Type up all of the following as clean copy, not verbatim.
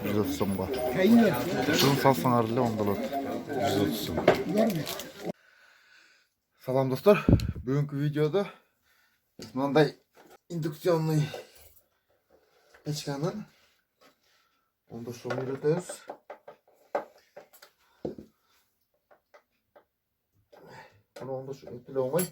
130 сомго. Ушуну салсаңар эле оң болот. 130 сом. Салам достор. Бүгүнкү видеодо биз мындай индукционный печканын оңдошуун үйрөтөбүз. Bunu oңдош өтө эле оңой.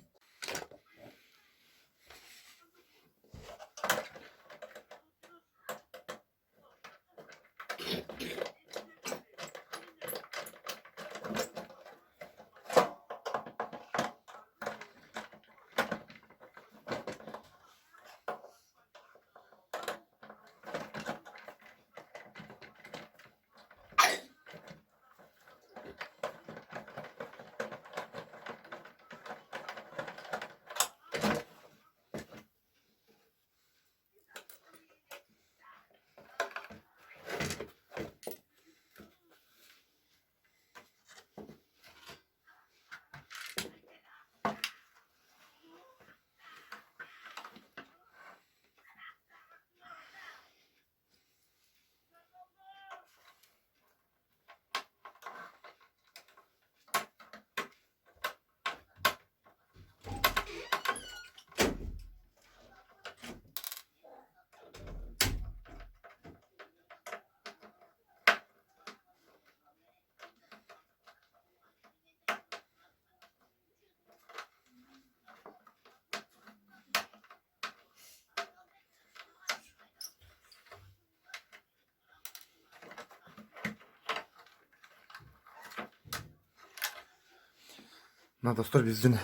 Мына достор биздин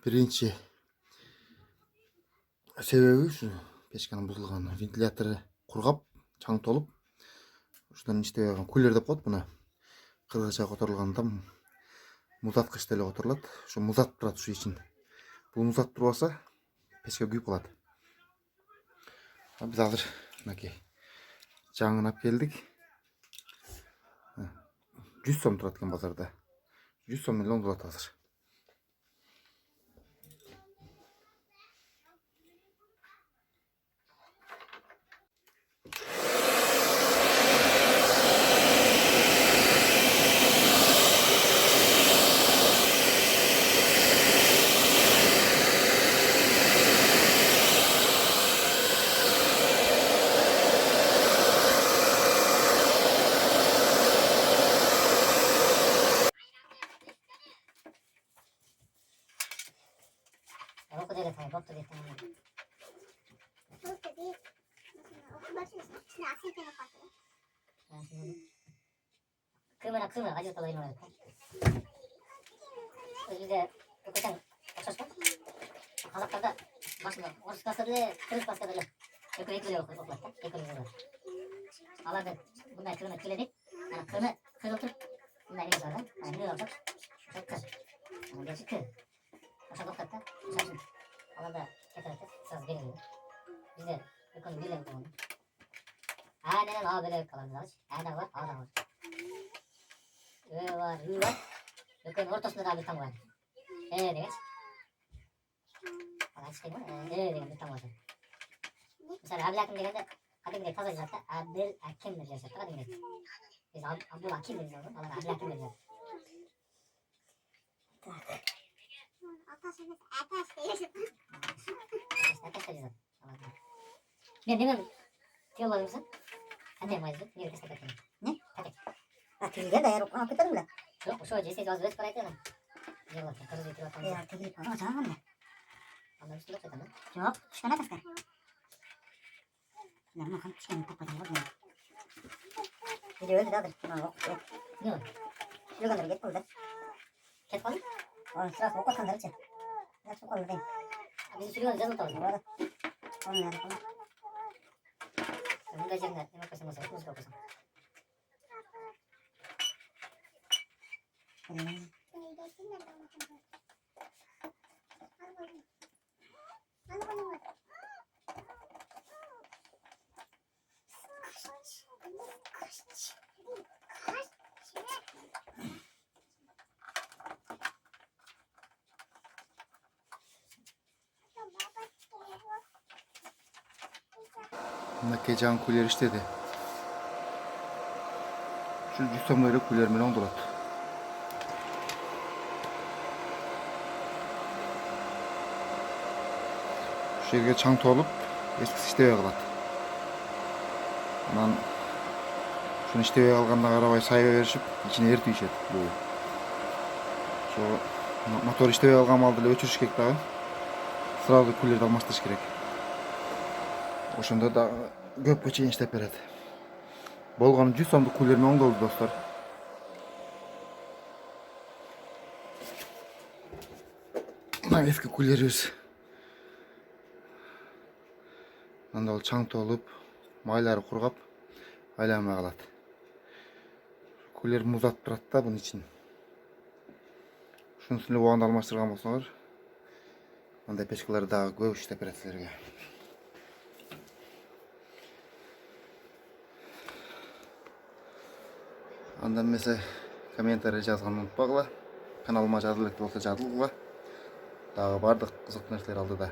биринчи себеби ушу печканын бузулганы. Вентилятору кургап, чаң толуп, ушундан иштебей калган. Кулер деп коет муну. Кыргызча которулганда музаткыч деле которулат. Ушу музатып турат ушу ичин. Бул музатып турбаса, печка күйүп калат. Биз азыр мынакей жаңын алып келдик. 100 сом турат экен базарда. 100 сом эле оңдолот азыр. 그러면 가지고 또 이러면 이제 그냥 어쩌죠? 가족들다 맛있는 어스 가서들 그릇 가서들 이렇게 이끌려 갖고 왔다. 이끌려. 아마도 문날 그러면 길에디 그러면 그것도 문날 이거 저는 이거 없어. 좋다. 근데 시크 어서 갔다. 사실 아마도 개තර때 써서 비는 이제 이건 밀는 거. 내가 나와버릴 거라는 거지. 나와 나와. 왜 와? 이렇게 ortasında da bir tam var. Evet. Açtı mı? Evet, bir tam var. Mesela abi lakin gelende hadi bir taze zaten abi hakim verecek zaten hadi bir. Biz abi hakim vereceğiz onu. Allah abi hakim verecek. Atas vereceğiz. Ne demek? Diyor var mısın? Hadi mı yazıyor? Niye kestek atayım? Ne? Hadi. Tilde de yarı ona kadar mı? Yok, şu cesi az vez para ettiler. Yok, karı getiriyor tamam. Ya, tilde para tamam mı? Ama üstüne koy tamam. Yok, şu ne kaskar? Ne ama kan çıkan kapatın var mı? Video öyle dadır. Yok. Yok. Yok kadar get oldu. Get falan? Sıra soğuk kan darıcı. Ne soğuk oldu değil. Biz sürüyoruz canım tamam. Var. Tamam ya tamam. Bunu da cennet. Ne yapasın mesela? Nasıl yapasın? Mına kecan kuler işledi. Şu 100 сомдой эле күлер менен оңдолот. Şu жерге чаң толуп, эскиси иштебей калат. Анан шуну иштебей калганына карабай сайга беришип, ичине эритип ишет буу. Ошо мотор иштебей калган малды эле өчүрүш керек дагы. Сразу күлерди алмаштырыш керек. Ошондо да көпкө чейин иштеп берет. Болгону 100 сомдук күлер менен оңдолду достор. Мына эски күлерибиз. Анда ол чаң толуп, майлары кургап, айланбай калат. Күлер музат турат да бунун ичин. Ушунусун эле убагында алмаштырган болсоңор, андай печкалар дагы көп иштеп берет силерге. Андан эмесе комментарий жазганды унутпагыла. Каналыма жазылып болсо жазылгыла. Дагы бардык кызыктуу нерселер алдыда.